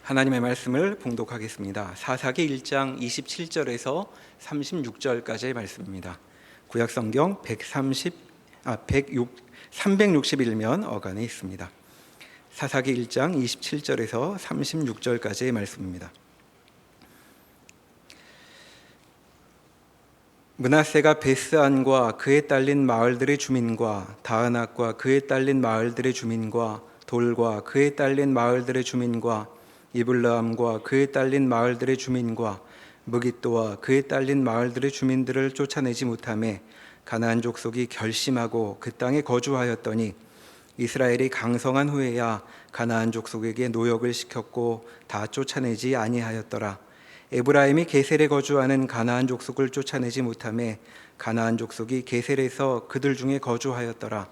하나님의 말씀을 봉독하겠습니다. 사사기 1장 27절에서 36절까지의 말씀입니다. 구약성경 361면 어간에 있습니다. 사사기 1장 27절에서 36절까지의 말씀입니다. 므낫세가 베스안과 그에 딸린 마을들의 주민과 다은악과 그에 딸린 마을들의 주민과 돌과 그에 딸린 마을들의 주민과 이블라함과 그에 딸린 마을들의 주민과 무깃도와 그에 딸린 마을들의 주민들을 쫓아내지 못하매 가나안 족속이 결심하고 그 땅에 거주하였더니 이스라엘이 강성한 후에야 가나안 족속에게 노역을 시켰고 다 쫓아내지 아니하였더라. 에브라임이 게셀에 거주하는 가나안 족속을 쫓아내지 못하매 가나안 족속이 게셀에서 그들 중에 거주하였더라.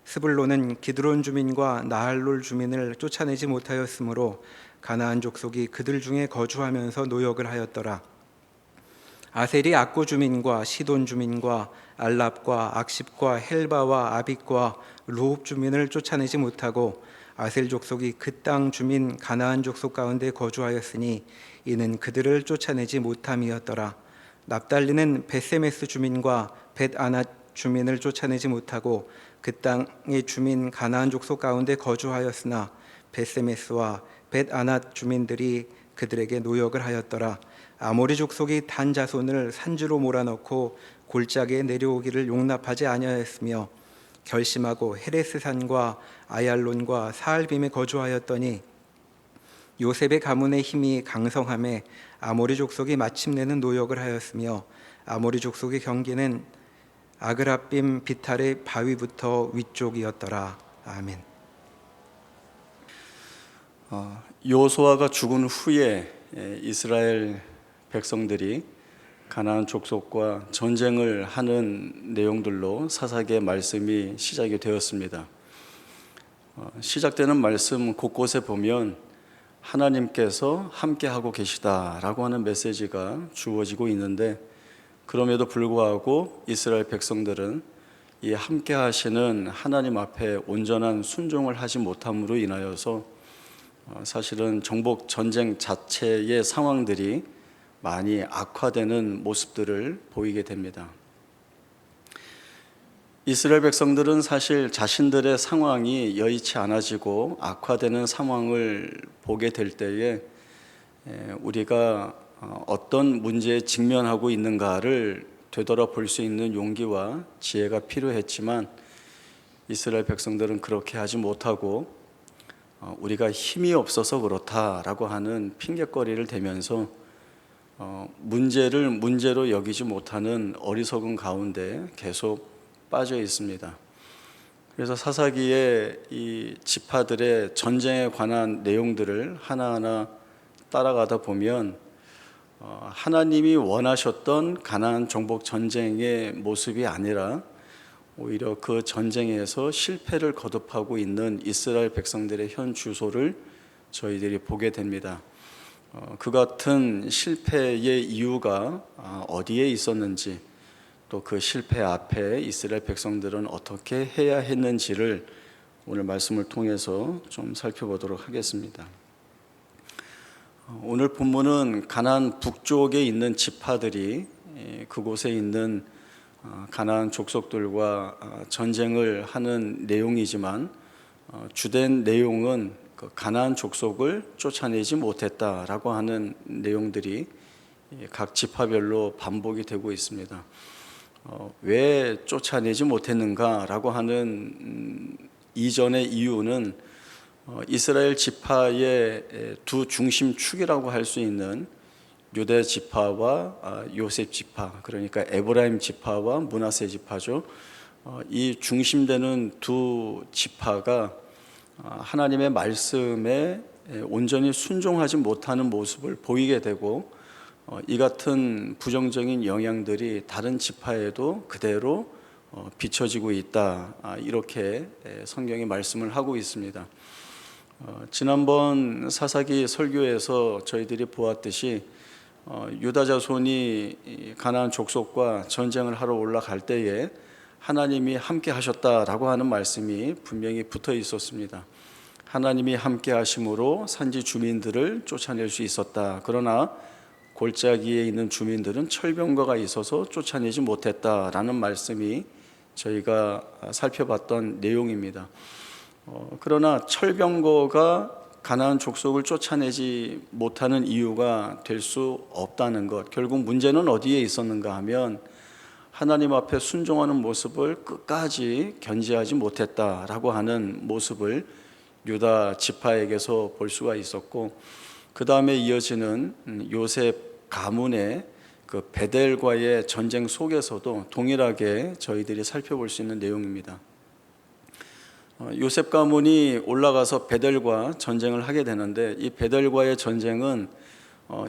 스불론은 기드론 주민과 나할롤 주민을 쫓아내지 못하였으므로 가나안 족속이 그들 중에 거주하면서 노역을 하였더라. 아셀이 악고 주민과 시돈 주민과 알랍과 악십과 헬바와 아빅과 루홉 주민을 쫓아내지 못하고 아셀 족속이 그 땅 주민 가나안 족속 가운데 거주하였으니 이는 그들을 쫓아내지 못함이었더라. 납달리는 벳세메스 주민과 벳아낫 주민을 쫓아내지 못하고 그 땅의 주민 가나안 족속 가운데 거주하였으나 벳세메스와 벳아낫 주민들이 그들에게 노역을 하였더라. 아모리 족속이 단 자손을 산지로 몰아넣고 골짜기에 내려오기를 용납하지 아니하였으며 결심하고 헤레스 산과 아얄론과 사알빔에 거주하였더니 요셉의 가문의 힘이 강성함에 아모리 족속이 마침내는 노역을 하였으며 아모리 족속의 경계는 아그라빔 비탈의 바위부터 위쪽이었더라. 아멘. 여호수아가 죽은 후에 이스라엘 백성들이 가나안 족속과 전쟁을 하는 내용들로 사사기의 말씀이 시작이 되었습니다. 시작되는 말씀 곳곳에 보면 하나님께서 함께하고 계시다라고 하는 메시지가 주어지고 있는데, 그럼에도 불구하고 이스라엘 백성들은 이 함께하시는 하나님 앞에 온전한 순종을 하지 못함으로 인하여서 사실은 정복 전쟁 자체의 상황들이 많이 악화되는 모습들을 보이게 됩니다. 이스라엘 백성들은 사실 자신들의 상황이 여의치 않아지고 악화되는 상황을 보게 될 때에 우리가 어떤 문제에 직면하고 있는가를 되돌아볼 수 있는 용기와 지혜가 필요했지만 이스라엘 백성들은 그렇게 하지 못하고 우리가 힘이 없어서 그렇다라고 하는 핑계거리를 대면서 문제를 문제로 여기지 못하는 어리석은 가운데 계속 빠져 있습니다. 그래서 사사기의 이 지파들의 전쟁에 관한 내용들을 하나하나 따라가다 보면 하나님이 원하셨던 가나안 정복 전쟁의 모습이 아니라 오히려 그 전쟁에서 실패를 거듭하고 있는 이스라엘 백성들의 현 주소를 저희들이 보게 됩니다. 그 같은 실패의 이유가 어디에 있었는지, 또 그 실패 앞에 이스라엘 백성들은 어떻게 해야 했는지를 오늘 말씀을 통해서 좀 살펴보도록 하겠습니다. 오늘 본문은 가나안 북쪽에 있는 지파들이 그곳에 있는 가나안 족속들과 전쟁을 하는 내용이지만 주된 내용은 그 가나안 족속을 쫓아내지 못했다라고 하는 내용들이 각 지파별로 반복이 되고 있습니다. 왜 쫓아내지 못했는가라고 하는 이전의 이유는 이스라엘 지파의 두 중심축이라고 할 수 있는 유대 지파와 요셉 지파, 그러니까 에브라임 지파와 므낫세 지파죠. 이 중심되는 두 지파가 하나님의 말씀에 온전히 순종하지 못하는 모습을 보이게 되고, 이 같은 부정적인 영향들이 다른 지파에도 그대로 비춰지고 있다, 이렇게 성경이 말씀을 하고 있습니다. 지난번 사사기 설교에서 저희들이 보았듯이 유다 자손이 가나안 족속과 전쟁을 하러 올라갈 때에 하나님이 함께 하셨다라고 하는 말씀이 분명히 붙어 있었습니다. 하나님이 함께 하심으로 산지 주민들을 쫓아낼 수 있었다. 그러나 골짜기에 있는 주민들은 철병거가 있어서 쫓아내지 못했다라는 말씀이 저희가 살펴봤던 내용입니다. 그러나 철병거가 가나안 족속을 쫓아내지 못하는 이유가 될 수 없다는 것, 결국 문제는 어디에 있었는가 하면 하나님 앞에 순종하는 모습을 끝까지 견지하지 못했다라고 하는 모습을 유다 지파에게서 볼 수가 있었고, 그 다음에 이어지는 요셉 가문의 그 베델과의 전쟁 속에서도 동일하게 저희들이 살펴볼 수 있는 내용입니다. 요셉 가문이 올라가서 베델과 전쟁을 하게 되는데, 이 베델과의 전쟁은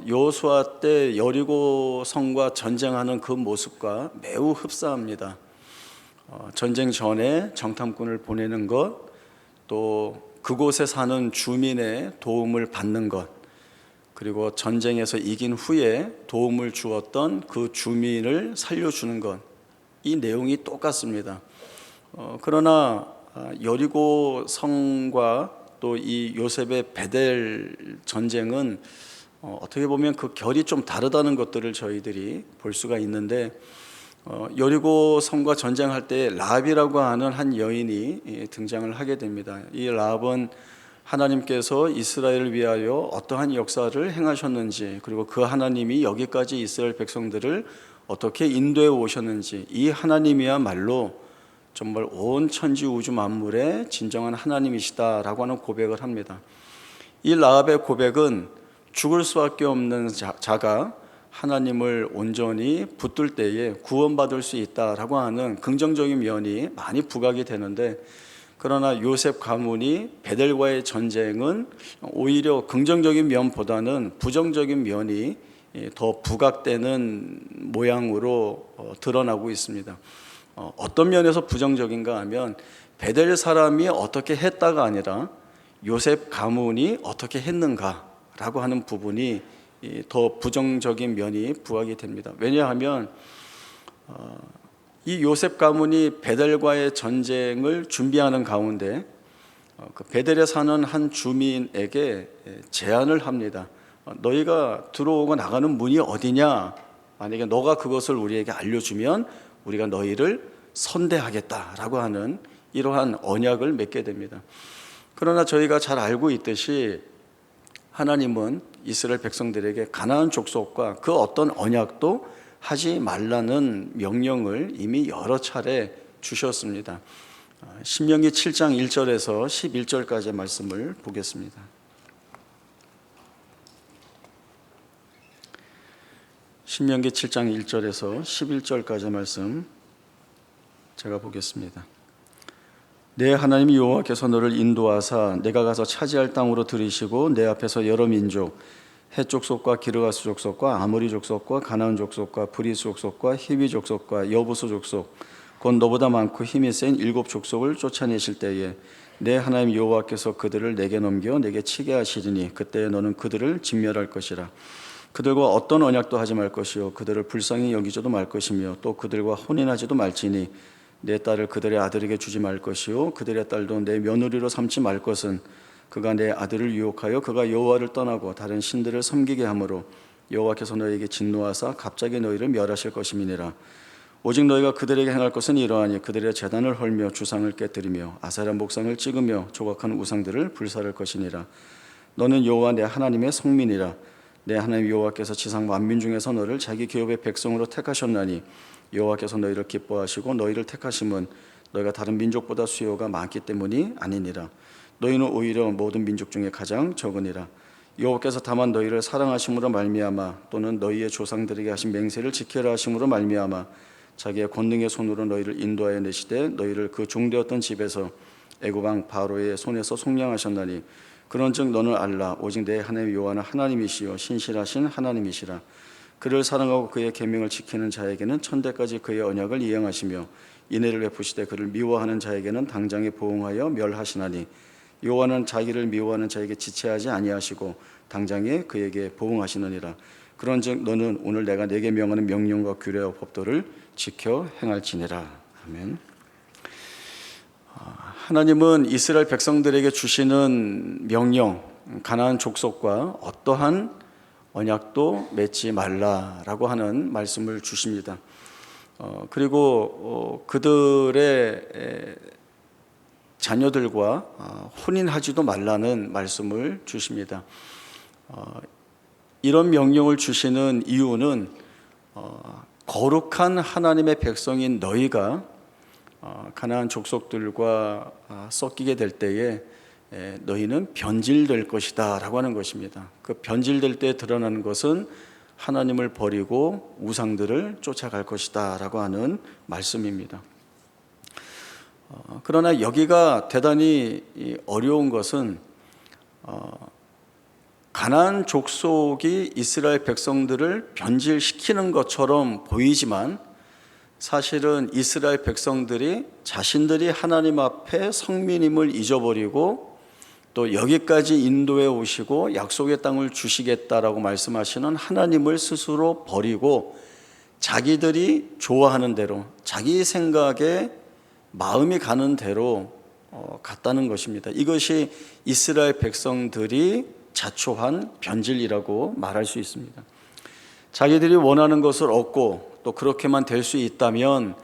여호수아 때 여리고 성과 전쟁하는 그 모습과 매우 흡사합니다. 전쟁 전에 정탐꾼을 보내는 것, 또 그곳에 사는 주민의 도움을 받는 것, 그리고 전쟁에서 이긴 후에 도움을 주었던 그 주민을 살려주는 것, 이 내용이 똑같습니다. 그러나 여리고 성과 또 이 요셉의 베델 전쟁은 어떻게 보면 그 결이 좀 다르다는 것들을 저희들이 볼 수가 있는데, 여리고 성과 전쟁할 때 라합이라고 하는 한 여인이 등장을 하게 됩니다. 이 라합은 하나님께서 이스라엘을 위하여 어떠한 역사를 행하셨는지, 그리고 그 하나님이 여기까지 이스라엘 백성들을 어떻게 인도해 오셨는지, 이 하나님이야말로 정말 온 천지 우주 만물의 진정한 하나님이시다라고 하는 고백을 합니다. 이 라합의 고백은 죽을 수밖에 없는 자가 하나님을 온전히 붙들 때에 구원받을 수 있다라고 하는 긍정적인 면이 많이 부각이 되는데, 그러나 요셉 가문이 베델과의 전쟁은 오히려 긍정적인 면보다는 부정적인 면이 더 부각되는 모양으로 드러나고 있습니다. 어떤 면에서 부정적인가 하면, 베델 사람이 어떻게 했다가 아니라 요셉 가문이 어떻게 했는가라고 하는 부분이 더 부정적인 면이 부각이 됩니다. 왜냐하면 이 요셉 가문이 베델과의 전쟁을 준비하는 가운데 그 베델에 사는 한 주민에게 제안을 합니다. 너희가 들어오고 나가는 문이 어디냐? 만약에 너가 그것을 우리에게 알려주면 우리가 너희를 선대하겠다라고 하는 이러한 언약을 맺게 됩니다. 그러나 저희가 잘 알고 있듯이 하나님은 이스라엘 백성들에게 가나안 족속과 그 어떤 언약도 하지 말라는 명령을 이미 여러 차례 주셨습니다. 신명기 7장 1절에서 11절까지의 말씀을 보겠습니다. 신명기 7장 1절에서 11절까지의 말씀 제가 보겠습니다. 내 하나님 여호와께서 너를 인도하사 내가 가서 차지할 땅으로 들이시고 내 앞에서 여러 민족 헷 족속과 기르가스 족속과 아모리 족속과 가나안 족속과 브리스 족속과 히위 족속과 여부스 족속 곧 너보다 많고 힘이 센 7 족속을 쫓아내실 때에 내 하나님 여호와께서 그들을 내게 넘겨 내게 치게 하시리니 그때에 너는 그들을 진멸할 것이라. 그들과 어떤 언약도 하지 말 것이요 그들을 불쌍히 여기지도 말 것이며 또 그들과 혼인하지도 말지니 내 딸을 그들의 아들에게 주지 말 것이요 그들의 딸도 내 며느리로 삼지 말 것은 그가 내 아들을 유혹하여 그가 여호와를 떠나고 다른 신들을 섬기게 하므로 여호와께서 너희에게 진노하사 갑자기 너희를 멸하실 것임이니라. 오직 너희가 그들에게 행할 것은 이러하니 그들의 제단을 헐며 주상을 깨뜨리며 아세라 목상을 찍으며 조각한 우상들을 불살할 것이니라. 너는 여호와 내 하나님의 성민이라. 내 하나님 여호와께서 지상 만민 중에서 너를 자기 기업의 백성으로 택하셨나니 여호와께서 너희를 기뻐하시고 너희를 택하심은 너희가 다른 민족보다 수요가 많기 때문이 아니니라. 너희는 오히려 모든 민족 중에 가장 적으니라. 여호와께서 다만 너희를 사랑하심으로 말미암아 또는 너희의 조상들에게 하신 맹세를 지키라 하심으로 말미암아 자기의 권능의 손으로 너희를 인도하여 내시되 너희를 그 종되었던 집에서 애굽 왕 바로의 손에서 속량하셨나니 그런즉 너는 알라. 오직 내 하나님 여호와는 하나님이시요 신실하신 하나님이시라. 그를 사랑하고 그의 계명을 지키는 자에게는 천대까지 그의 언약을 이행하시며 인애를 베푸시되 그를 미워하는 자에게는 당장에 보응하여 멸하시나니 여호와는 자기를 미워하는 자에게 지체하지 아니하시고 당장에 그에게 보응하시느니라. 그런즉 너는 오늘 내가 네게 명하는 명령과 규례와 법도를 지켜 행할지니라. 아멘. 하나님은 이스라엘 백성들에게 주시는 명령, 가나안 족속과 어떠한 언약도 맺지 말라라고 하는 말씀을 주십니다. 그리고 그들의 자녀들과 혼인하지도 말라는 말씀을 주십니다. 이런 명령을 주시는 이유는 거룩한 하나님의 백성인 너희가 가나안 족속들과 섞이게 될 때에 너희는 변질될 것이다 라고 하는 것입니다. 그 변질될 때 드러나는 것은 하나님을 버리고 우상들을 쫓아갈 것이다 라고 하는 말씀입니다. 그러나 여기가 대단히 어려운 것은 가나안 족속이 이스라엘 백성들을 변질시키는 것처럼 보이지만 사실은 이스라엘 백성들이 자신들이 하나님 앞에 성민임을 잊어버리고 또 여기까지 인도해 오시고 약속의 땅을 주시겠다라고 말씀하시는 하나님을 스스로 버리고 자기들이 좋아하는 대로 자기 생각에 마음이 가는 대로 갔다는 것입니다. 이것이 이스라엘 백성들이 자초한 변질이라고 말할 수 있습니다. 자기들이 원하는 것을 얻고 또 그렇게만 될 수 있다면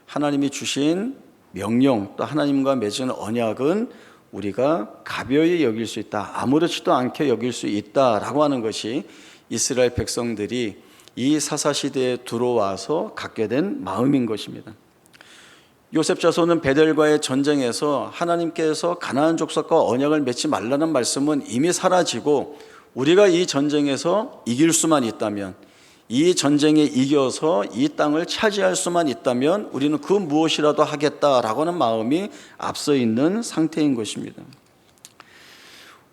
하나님이 주신 명령 또 하나님과 맺은 언약은 우리가 가벼이 여길 수 있다, 아무렇지도 않게 여길 수 있다라고 하는 것이 이스라엘 백성들이 이 사사시대에 들어와서 갖게 된 마음인 것입니다. 요셉 자손은 베델과의 전쟁에서 하나님께서 가나안 족속과 언약을 맺지 말라는 말씀은 이미 사라지고 우리가 이 전쟁에서 이길 수만 있다면, 이 전쟁에 이겨서 이 땅을 차지할 수만 있다면 우리는 그 무엇이라도 하겠다라고 하는 마음이 앞서 있는 상태인 것입니다.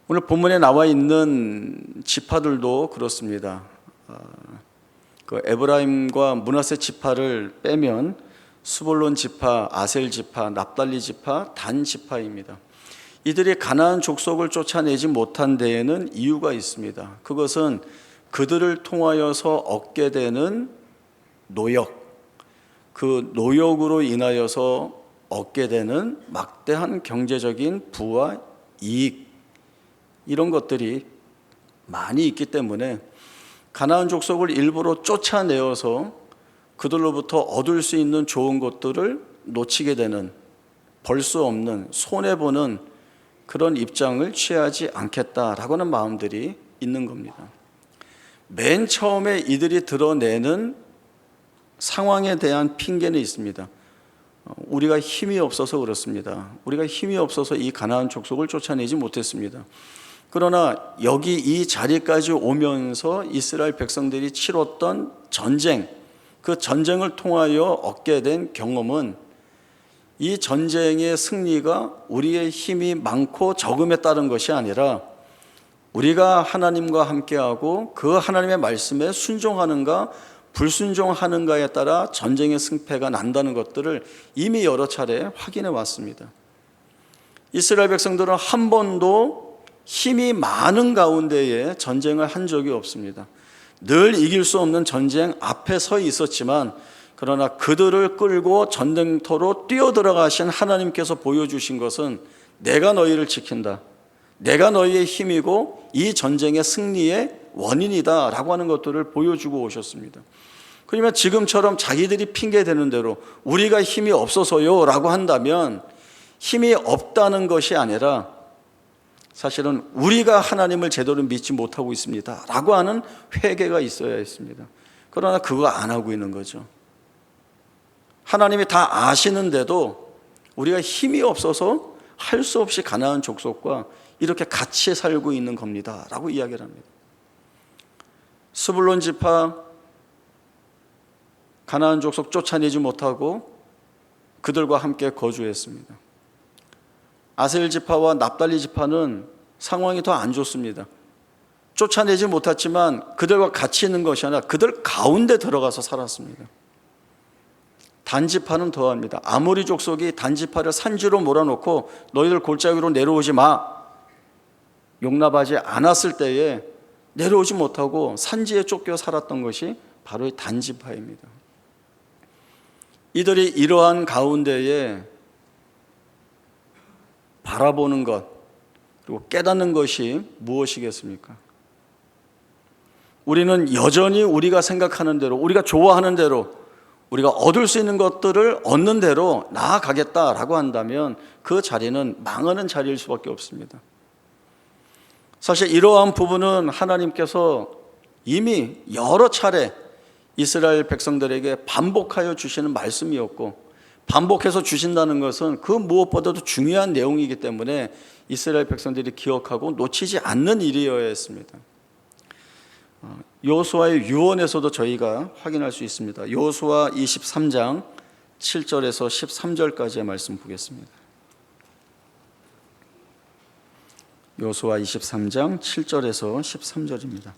오늘 본문에 나와 있는 지파들도 그렇습니다. 그 에브라임과 므낫세 지파를 빼면 스볼론 지파, 아셀 지파, 납달리 지파, 단 지파입니다. 이들이 가나안 족속을 쫓아내지 못한 데에는 이유가 있습니다. 그것은 그들을 통하여서 얻게 되는 노역, 그 노역으로 인하여서 얻게 되는 막대한 경제적인 부와 이익, 이런 것들이 많이 있기 때문에 가나안 족속을 일부러 쫓아내어서 그들로부터 얻을 수 있는 좋은 것들을 놓치게 되는, 벌 수 없는, 손해보는 그런 입장을 취하지 않겠다라고 하는 마음들이 있는 겁니다. 맨 처음에 이들이 드러내는 상황에 대한 핑계는 있습니다. 우리가 힘이 없어서 그렇습니다. 우리가 힘이 없어서 이 가나안 족속을 쫓아내지 못했습니다. 그러나 여기 이 자리까지 오면서 이스라엘 백성들이 치렀던 전쟁, 그 전쟁을 통하여 얻게 된 경험은 이 전쟁의 승리가 우리의 힘이 많고 적음에 따른 것이 아니라 우리가 하나님과 함께하고 그 하나님의 말씀에 순종하는가 불순종하는가에 따라 전쟁의 승패가 난다는 것들을 이미 여러 차례 확인해 왔습니다. 이스라엘 백성들은 한 번도 힘이 많은 가운데에 전쟁을 한 적이 없습니다. 늘 이길 수 없는 전쟁 앞에 서 있었지만 그러나 그들을 끌고 전쟁터로 뛰어들어가신 하나님께서 보여주신 것은 내가 너희를 지킨다, 내가 너희의 힘이고 이 전쟁의 승리의 원인이다 라고 하는 것들을 보여주고 오셨습니다. 그러면 지금처럼 자기들이 핑계대는 대로 우리가 힘이 없어서요 라고 한다면 힘이 없다는 것이 아니라 사실은 우리가 하나님을 제대로 믿지 못하고 있습니다 라고 하는 회개가 있어야 했습니다. 그러나 그거 안 하고 있는 거죠. 하나님이 다 아시는데도 우리가 힘이 없어서 할 수 없이 가나안 족속과 이렇게 같이 살고 있는 겁니다 라고 이야기를 합니다. 스불론 지파 가나안 족속 쫓아내지 못하고 그들과 함께 거주했습니다. 아셀 지파와 납달리 지파는 상황이 더 안 좋습니다. 쫓아내지 못했지만 그들과 같이 있는 것이 아니라 그들 가운데 들어가서 살았습니다. 단 지파는 더합니다. 아모리 족속이 단 지파를 산지로 몰아놓고 너희들 골짜기로 내려오지 마, 용납하지 않았을 때에 내려오지 못하고 산지에 쫓겨 살았던 것이 바로 이 단 지파입니다. 이들이 이러한 가운데에 바라보는 것, 그리고 깨닫는 것이 무엇이겠습니까? 우리는 여전히 우리가 생각하는 대로, 우리가 좋아하는 대로, 우리가 얻을 수 있는 것들을 얻는 대로 나아가겠다라고 한다면 그 자리는 망하는 자리일 수밖에 없습니다. 사실 이러한 부분은 하나님께서 이미 여러 차례 이스라엘 백성들에게 반복하여 주시는 말씀이었고, 반복해서 주신다는 것은 그 무엇보다도 중요한 내용이기 때문에 이스라엘 백성들이 기억하고 놓치지 않는 일이어야 했습니다. 여호수아의 유언에서도 저희가 확인할 수 있습니다. 여호수아 23장 7절에서 13절까지의 말씀 보겠습니다. 여호수아 23장 7절에서 13절입니다.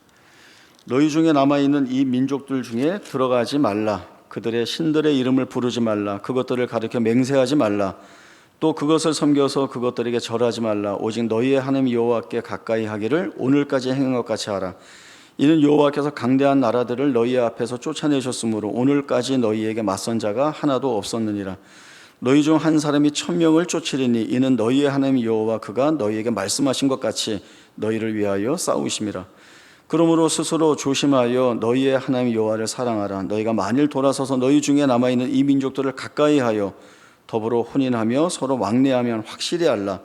너희 중에 남아있는 이 민족들 중에 들어가지 말라. 그들의 신들의 이름을 부르지 말라. 그것들을 가리켜 맹세하지 말라. 또 그것을 섬겨서 그것들에게 절하지 말라. 오직 너희의 하나님 여호와께 가까이 하기를 오늘까지 행한 것 같이 하라. 이는 여호와께서 강대한 나라들을 너희 앞에서 쫓아내셨으므로 오늘까지 너희에게 맞선 자가 하나도 없었느니라. 너희 중 한 사람이 1000명을 쫓으리니 이는 너희의 하나님 여호와 그가 너희에게 말씀하신 것 같이 너희를 위하여 싸우심이라. 그러므로 스스로 조심하여 너희의 하나님 여호와를 사랑하라. 너희가 만일 돌아서서 너희 중에 남아있는 이 민족들을 가까이 하여 더불어 혼인하며 서로 왕래하면 확실히 알라.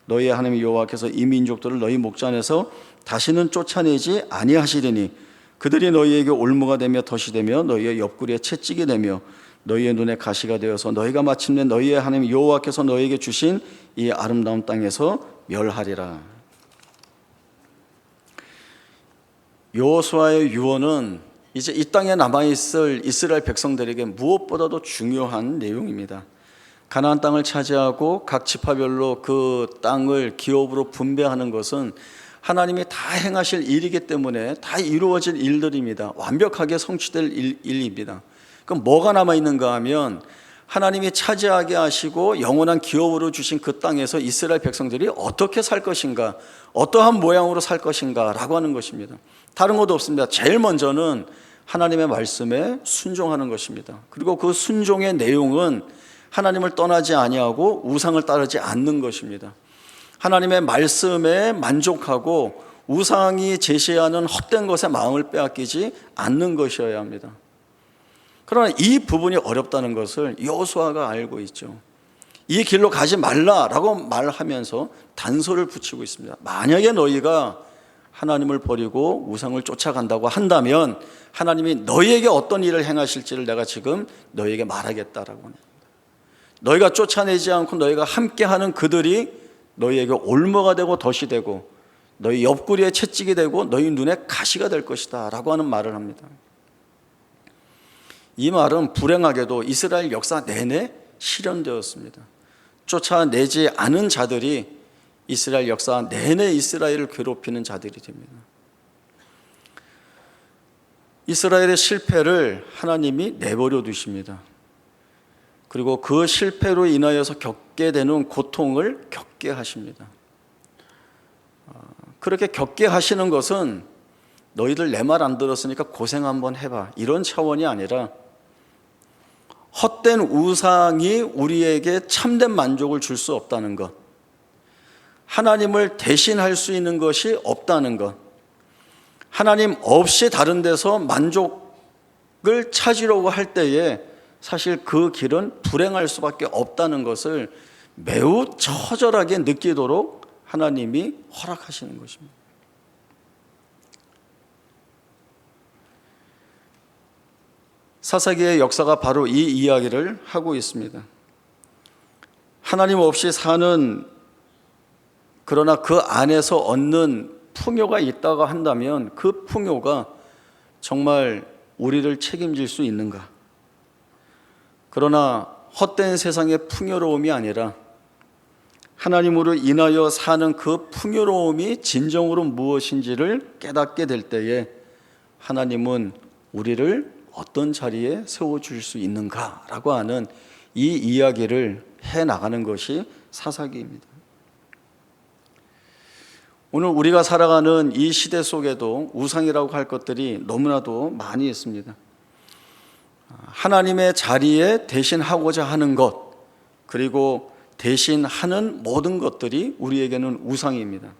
너희의 하나님 여호와께서 이 민족들을 너희 목전에서 다시는 쫓아내지 아니하시리니 그들이 너희에게 올무가 되며 덫이 되며 너희의 옆구리에 채찍이 되며 너희의 눈에 가시가 되어서 너희가 마침내 너희의 하나님 여호와께서 너희에게 주신 이 아름다운 땅에서 멸하리라. 여호수아의 유언은 이제 이 땅에 남아있을 이스라엘 백성들에게 무엇보다도 중요한 내용입니다. 가나안 땅을 차지하고 각 지파별로 그 땅을 기업으로 분배하는 것은 하나님이 다 행하실 일이기 때문에 다 이루어질 일들입니다. 완벽하게 성취될 일입니다. 그럼 뭐가 남아있는가 하면 하나님이 차지하게 하시고 영원한 기업으로 주신 그 땅에서 이스라엘 백성들이 어떻게 살 것인가, 어떠한 모양으로 살 것인가 라고 하는 것입니다. 다른 것도 없습니다. 제일 먼저는 하나님의 말씀에 순종하는 것입니다. 그리고 그 순종의 내용은 하나님을 떠나지 아니하고 우상을 따르지 않는 것입니다. 하나님의 말씀에 만족하고 우상이 제시하는 헛된 것에 마음을 빼앗기지 않는 것이어야 합니다. 그러나 이 부분이 어렵다는 것을 여호수아가 알고 있죠. 이 길로 가지 말라라고 말하면서 단서를 붙이고 있습니다. 만약에 너희가 하나님을 버리고 우상을 쫓아간다고 한다면 하나님이 너희에게 어떤 일을 행하실지를 내가 지금 너희에게 말하겠다라고 합니다. 너희가 쫓아내지 않고 너희가 함께하는 그들이 너희에게 올무가 되고 덫이 되고 너희 옆구리에 채찍이 되고 너희 눈에 가시가 될 것이다 라고 하는 말을 합니다. 이 말은 불행하게도 이스라엘 역사 내내 실현되었습니다. 쫓아내지 않은 자들이 이스라엘 역사 내내 이스라엘을 괴롭히는 자들이 됩니다. 이스라엘의 실패를 하나님이 내버려 두십니다. 그리고 그 실패로 인하여서 겪게 되는 고통을 겪게 하십니다. 그렇게 겪게 하시는 것은 너희들 내 말 안 들었으니까 고생 한번 해봐 이런 차원이 아니라 헛된 우상이 우리에게 참된 만족을 줄 수 없다는 것, 하나님을 대신할 수 있는 것이 없다는 것, 하나님 없이 다른 데서 만족을 찾으려고 할 때에 사실 그 길은 불행할 수밖에 없다는 것을 매우 처절하게 느끼도록 하나님이 허락하시는 것입니다. 사사기의 역사가 바로 이 이야기를 하고 있습니다. 하나님 없이 사는, 그러나 그 안에서 얻는 풍요가 있다고 한다면 그 풍요가 정말 우리를 책임질 수 있는가? 그러나 헛된 세상의 풍요로움이 아니라 하나님으로 인하여 사는 그 풍요로움이 진정으로 무엇인지를 깨닫게 될 때에 하나님은 우리를 어떤 자리에 세워줄 수 있는가라고 하는 이 이야기를 해나가는 것이 사사기입니다. 오늘 우리가 살아가는 이 시대 속에도 우상이라고 할 것들이 너무나도 많이 있습니다. 하나님의 자리에 대신하고자 하는 것, 그리고 대신 하는 모든 것들이 우리에게는 우상입니다.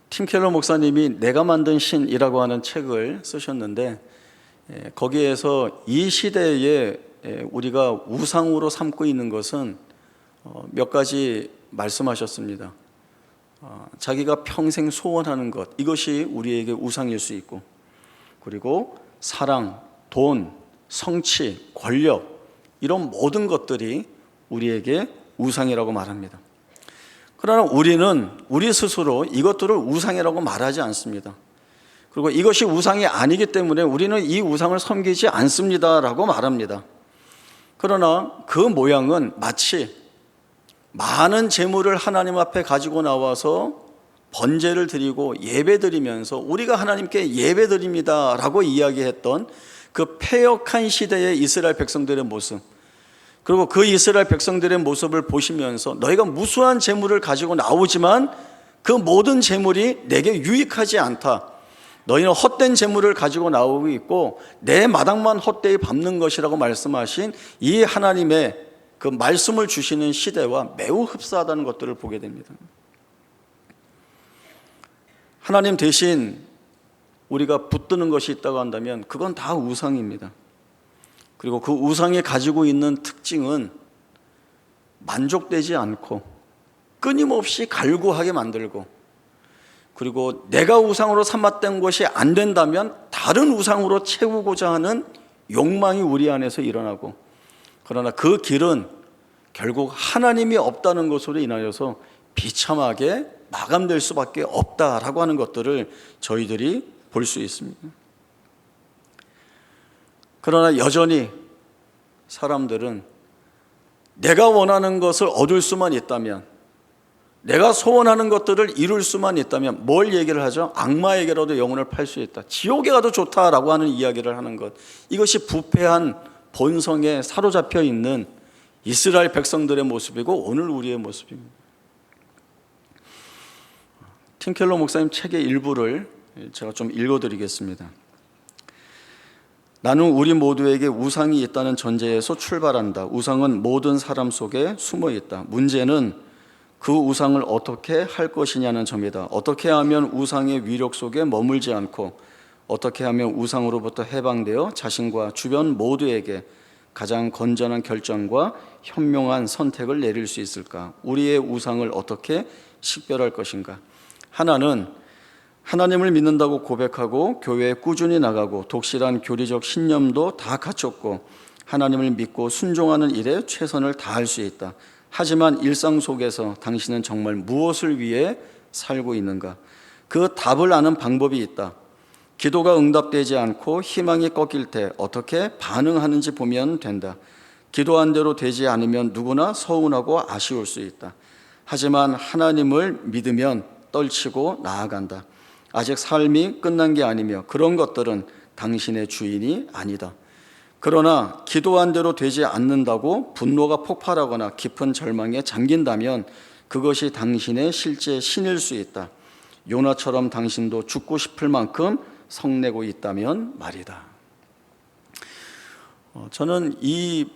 팀 켈러 목사님이 내가 만든 신이라고 하는 책을 쓰셨는데 거기에서 이 시대에 우리가 우상으로 삼고 있는 것은 몇 가지 말씀하셨습니다. 자기가 평생 소원하는 것, 이것이 우리에게 우상일 수 있고, 그리고 사랑, 돈, 성취, 권력, 이런 모든 것들이 우리에게 우상이라고 말합니다. 그러나 우리는 우리 스스로 이것들을 우상이라고 말하지 않습니다. 그리고 이것이 우상이 아니기 때문에 우리는 이 우상을 섬기지 않습니다라고 말합니다. 그러나 그 모양은 마치 많은 재물을 하나님 앞에 가지고 나와서 번제를 드리고 예배드리면서 우리가 하나님께 예배드립니다라고 이야기했던 그 패역한 시대의 이스라엘 백성들의 모습, 그리고 그 이스라엘 백성들의 모습을 보시면서 너희가 무수한 재물을 가지고 나오지만 그 모든 재물이 내게 유익하지 않다. 너희는 헛된 재물을 가지고 나오고 있고 내 마당만 헛되이 밟는 것이라고 말씀하신 이 하나님의 그 말씀을 주시는 시대와 매우 흡사하다는 것들을 보게 됩니다. 하나님 대신 우리가 붙드는 것이 있다고 한다면 그건 다 우상입니다. 그리고 그 우상이 가지고 있는 특징은 만족되지 않고 끊임없이 갈구하게 만들고, 그리고 내가 우상으로 삼았던 것이 안 된다면 다른 우상으로 채우고자 하는 욕망이 우리 안에서 일어나고, 그러나 그 길은 결국 하나님이 없다는 것으로 인하여서 비참하게 마감될 수밖에 없다라고 하는 것들을 저희들이 볼 수 있습니다. 그러나 여전히 사람들은 내가 원하는 것을 얻을 수만 있다면, 내가 소원하는 것들을 이룰 수만 있다면 뭘 얘기를 하죠? 악마에게라도 영혼을 팔 수 있다, 지옥에 가도 좋다라고 하는 이야기를 하는 것, 이것이 부패한 본성에 사로잡혀 있는 이스라엘 백성들의 모습이고 오늘 우리의 모습입니다. 팀 켈러 목사님 책의 일부를 제가 좀 읽어드리겠습니다. 나는 우리 모두에게 우상이 있다는 전제에서 출발한다. 우상은 모든 사람 속에 숨어 있다. 문제는 그 우상을 어떻게 할 것이냐는 점이다. 어떻게 하면 우상의 위력 속에 머물지 않고 어떻게 하면 우상으로부터 해방되어 자신과 주변 모두에게 가장 건전한 결정과 현명한 선택을 내릴 수 있을까? 우리의 우상을 어떻게 식별할 것인가? 하나는 하나님을 믿는다고 고백하고 교회에 꾸준히 나가고 독실한 교리적 신념도 다 갖췄고 하나님을 믿고 순종하는 일에 최선을 다할 수 있다. 하지만 일상 속에서 당신은 정말 무엇을 위해 살고 있는가? 그 답을 아는 방법이 있다. 기도가 응답되지 않고 희망이 꺾일 때 어떻게 반응하는지 보면 된다. 기도한 대로 되지 않으면 누구나 서운하고 아쉬울 수 있다. 하지만 하나님을 믿으면 떨치고 나아간다. 아직 삶이 끝난 게 아니며 그런 것들은 당신의 주인이 아니다. 그러나 기도한 대로 되지 않는다고 분노가 폭발하거나 깊은 절망에 잠긴다면 그것이 당신의 실제 신일 수 있다. 요나처럼 당신도 죽고 싶을 만큼 성내고 있다면 말이다. 저는 이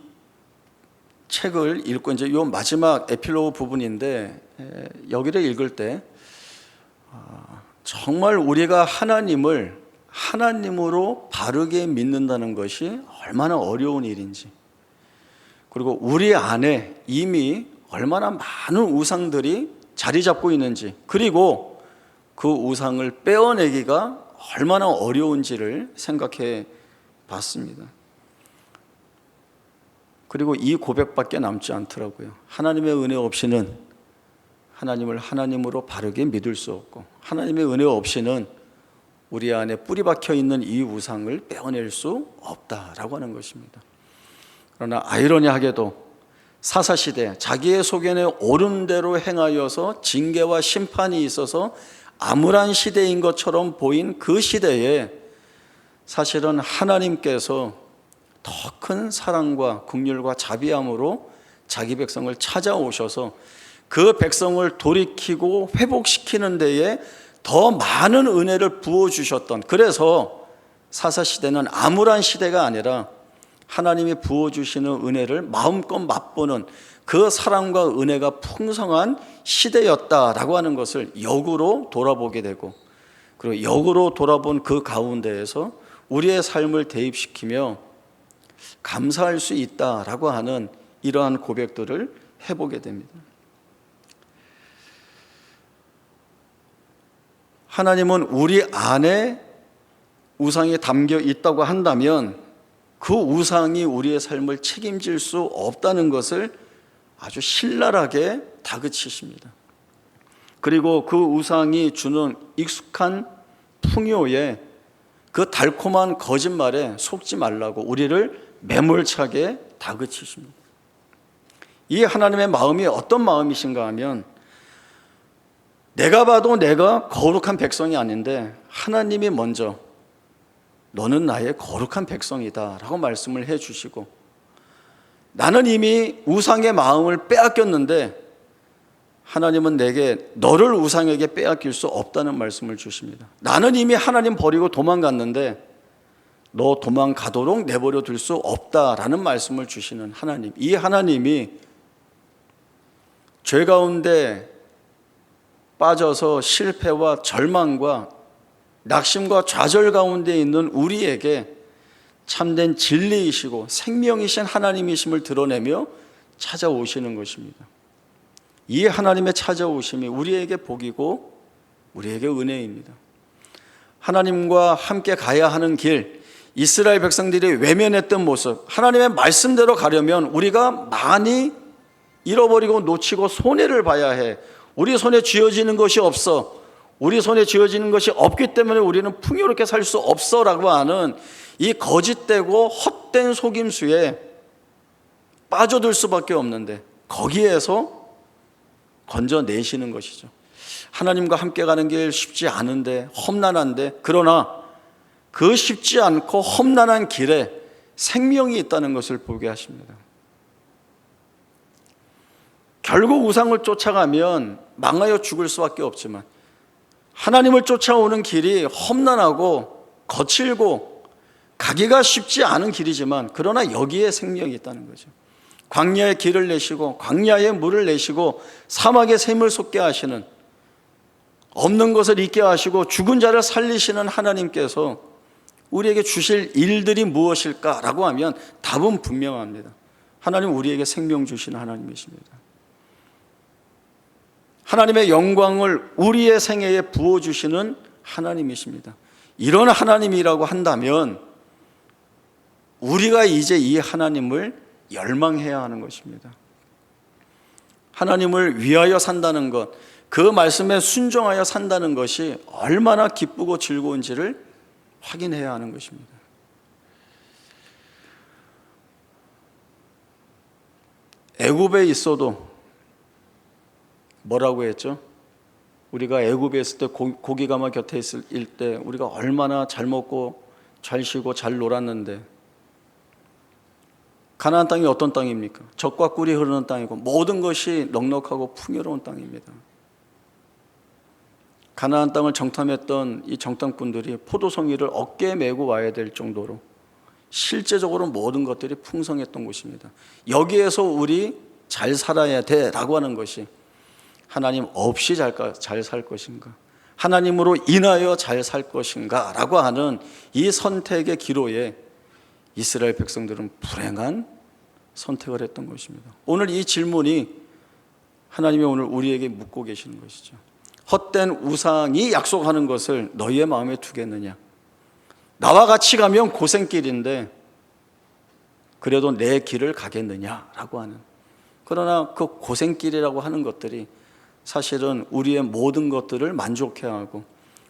책을 읽고 이제 요 마지막 에필로그 부분인데 여기를 읽을 때 정말 우리가 하나님을 하나님으로 바르게 믿는다는 것이 얼마나 어려운 일인지, 그리고 우리 안에 이미 얼마나 많은 우상들이 자리 잡고 있는지, 그리고 그 우상을 빼어내기가 얼마나 어려운지를 생각해 봤습니다. 그리고 이 고백밖에 남지 않더라고요. 하나님의 은혜 없이는 하나님을 하나님으로 바르게 믿을 수 없고, 하나님의 은혜 없이는 우리 안에 뿌리 박혀 있는 이 우상을 빼어낼 수 없다라고 하는 것입니다. 그러나 아이러니하게도 사사시대 자기의 소견에 옳은 대로 행하여서 징계와 심판이 있어서 암울한 시대인 것처럼 보인 그 시대에 사실은 하나님께서 더 큰 사랑과 긍휼과 자비함으로 자기 백성을 찾아오셔서 그 백성을 돌이키고 회복시키는 데에 더 많은 은혜를 부어주셨던, 그래서 사사시대는 암울한 시대가 아니라 하나님이 부어주시는 은혜를 마음껏 맛보는 그 사랑과 은혜가 풍성한 시대였다라고 하는 것을 역으로 돌아보게 되고, 그리고 역으로 돌아본 그 가운데에서 우리의 삶을 대입시키며 감사할 수 있다라고 하는 이러한 고백들을 해보게 됩니다. 하나님은 우리 안에 우상이 담겨 있다고 한다면 그 우상이 우리의 삶을 책임질 수 없다는 것을 아주 신랄하게 다그치십니다. 그리고 그 우상이 주는 익숙한 풍요에, 그 달콤한 거짓말에 속지 말라고 우리를 매몰차게 다그치십니다. 이 하나님의 마음이 어떤 마음이신가 하면, 내가 봐도 내가 거룩한 백성이 아닌데 하나님이 먼저 너는 나의 거룩한 백성이다 라고 말씀을 해주시고, 나는 이미 우상의 마음을 빼앗겼는데 하나님은 내게 너를 우상에게 빼앗길 수 없다는 말씀을 주십니다. 나는 이미 하나님 버리고 도망갔는데 너 도망가도록 내버려 둘 수 없다라는 말씀을 주시는 하나님, 이 하나님이 죄 가운데 빠져서 실패와 절망과 낙심과 좌절 가운데 있는 우리에게 참된 진리이시고 생명이신 하나님이심을 드러내며 찾아오시는 것입니다. 이 하나님의 찾아오심이 우리에게 복이고 우리에게 은혜입니다. 하나님과 함께 가야 하는 길, 이스라엘 백성들이 외면했던 모습, 하나님의 말씀대로 가려면 우리가 많이 잃어버리고 놓치고 손해를 봐야 해. 우리 손에 쥐어지는 것이 없어. 우리 손에 쥐어지는 것이 없기 때문에 우리는 풍요롭게 살 수 없어 라고 하는 이 거짓되고 헛된 속임수에 빠져들 수밖에 없는데, 거기에서 건져내시는 것이죠. 하나님과 함께 가는 길 쉽지 않은데, 험난한데, 그러나 그 쉽지 않고 험난한 길에 생명이 있다는 것을 보게 하십니다. 결국 우상을 쫓아가면 망하여 죽을 수밖에 없지만, 하나님을 쫓아오는 길이 험난하고 거칠고 가기가 쉽지 않은 길이지만, 그러나 여기에 생명이 있다는 거죠. 광야의 길을 내시고 광야의 물을 내시고 사막의 샘을 솟게 하시는, 없는 것을 있게 하시고 죽은 자를 살리시는 하나님께서 우리에게 주실 일들이 무엇일까라고 하면 답은 분명합니다. 하나님 우리에게 생명 주시는 하나님이십니다. 하나님의 영광을 우리의 생애에 부어주시는 하나님이십니다. 이런 하나님이라고 한다면 우리가 이제 이 하나님을 열망해야 하는 것입니다. 하나님을 위하여 산다는 것, 그 말씀에 순종하여 산다는 것이 얼마나 기쁘고 즐거운지를 확인해야 하는 것입니다. 애굽에 있어도 뭐라고 했죠? 우리가 애굽에 있을 때 고기가마 곁에 있을 때 우리가 얼마나 잘 먹고 잘 쉬고 잘 놀았는데, 가나안 땅이 어떤 땅입니까? 젖과 꿀이 흐르는 땅이고 모든 것이 넉넉하고 풍요로운 땅입니다. 가나안 땅을 정탐했던 이 정탐꾼들이 포도송이를 어깨에 메고 와야 될 정도로 실제적으로 모든 것들이 풍성했던 곳입니다. 여기에서 우리 잘 살아야 돼라고 하는 것이, 하나님 없이 잘 살 것인가, 하나님으로 인하여 잘 살 것인가 라고 하는 이 선택의 기로에 이스라엘 백성들은 불행한 선택을 했던 것입니다. 오늘 이 질문이 하나님이 오늘 우리에게 묻고 계시는 것이죠. 헛된 우상이 약속하는 것을 너희의 마음에 두겠느냐? 나와 같이 가면 고생길인데 그래도 내 길을 가겠느냐라고 하는, 그러나 그 고생길이라고 하는 것들이 사실은 우리의 모든 것들을 만족해 하고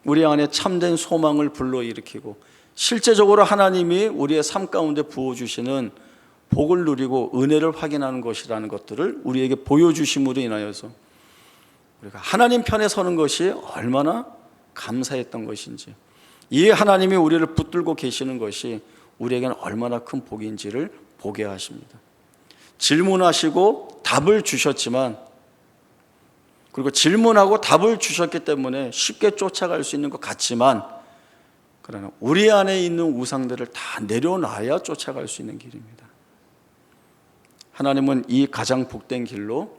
우리 안에 참된 소망을 불러일으키고 실제적으로 하나님이 우리의 삶 가운데 부어주시는 복을 누리고 은혜를 확인하는 것이라는 것들을 우리에게 보여주심으로 인하여서 우리가 하나님 편에 서는 것이 얼마나 감사했던 것인지, 이 하나님이 우리를 붙들고 계시는 것이 우리에게는 얼마나 큰 복인지를 보게 하십니다. 질문하시고 답을 주셨지만, 그리고 질문하고 답을 주셨기 때문에 쉽게 쫓아갈 수 있는 것 같지만, 그러나 우리 안에 있는 우상들을 다 내려놔야 쫓아갈 수 있는 길입니다. 하나님은 이 가장 복된 길로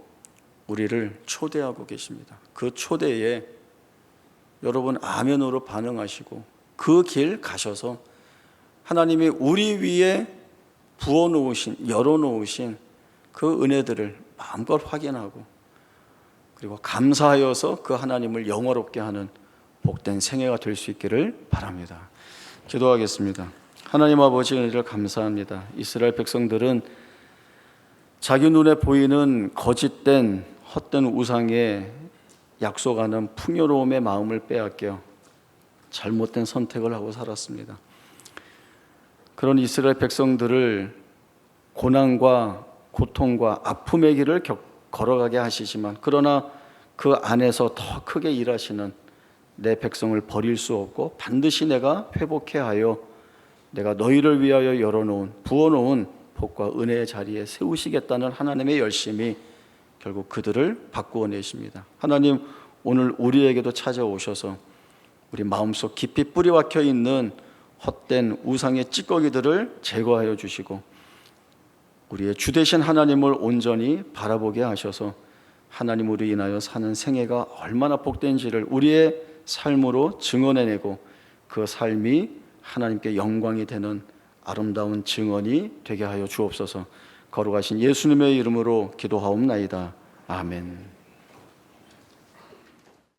우리를 초대하고 계십니다. 그 초대에 여러분 아멘으로 반응하시고 그 길 가셔서 하나님이 우리 위에 부어놓으신, 열어놓으신 그 은혜들을 마음껏 확인하고 그리고 감사하여서 그 하나님을 영화롭게 하는 복된 생애가 될 수 있기를 바랍니다. 기도하겠습니다. 하나님 아버지 은혜를 감사합니다. 이스라엘 백성들은 자기 눈에 보이는 거짓된 헛된 우상에 약속하는 풍요로움의 마음을 빼앗겨 잘못된 선택을 하고 살았습니다. 그런 이스라엘 백성들을 고난과 고통과 아픔의 길을 걸어가게 하시지만 그러나 그 안에서 더 크게 일하시는 내 백성을 버릴 수 없고 반드시 내가 회복해 하여 내가 너희를 위하여 열어놓은 부어놓은 복과 은혜의 자리에 세우시겠다는 하나님의 열심이 결국 그들을 바꾸어 내십니다. 하나님 오늘 우리에게도 찾아오셔서 우리 마음속 깊이 뿌리 박혀 있는 헛된 우상의 찌꺼기들을 제거하여 주시고 우리의 주 되신 하나님을 온전히 바라보게 하셔서 하나님으로 인하여 사는 생애가 얼마나 복된지를 우리의 삶으로 증언해내고 그 삶이 하나님께 영광이 되는 아름다운 증언이 되게 하여 주옵소서. 거룩하신 예수님의 이름으로 기도하옵나이다. 아멘.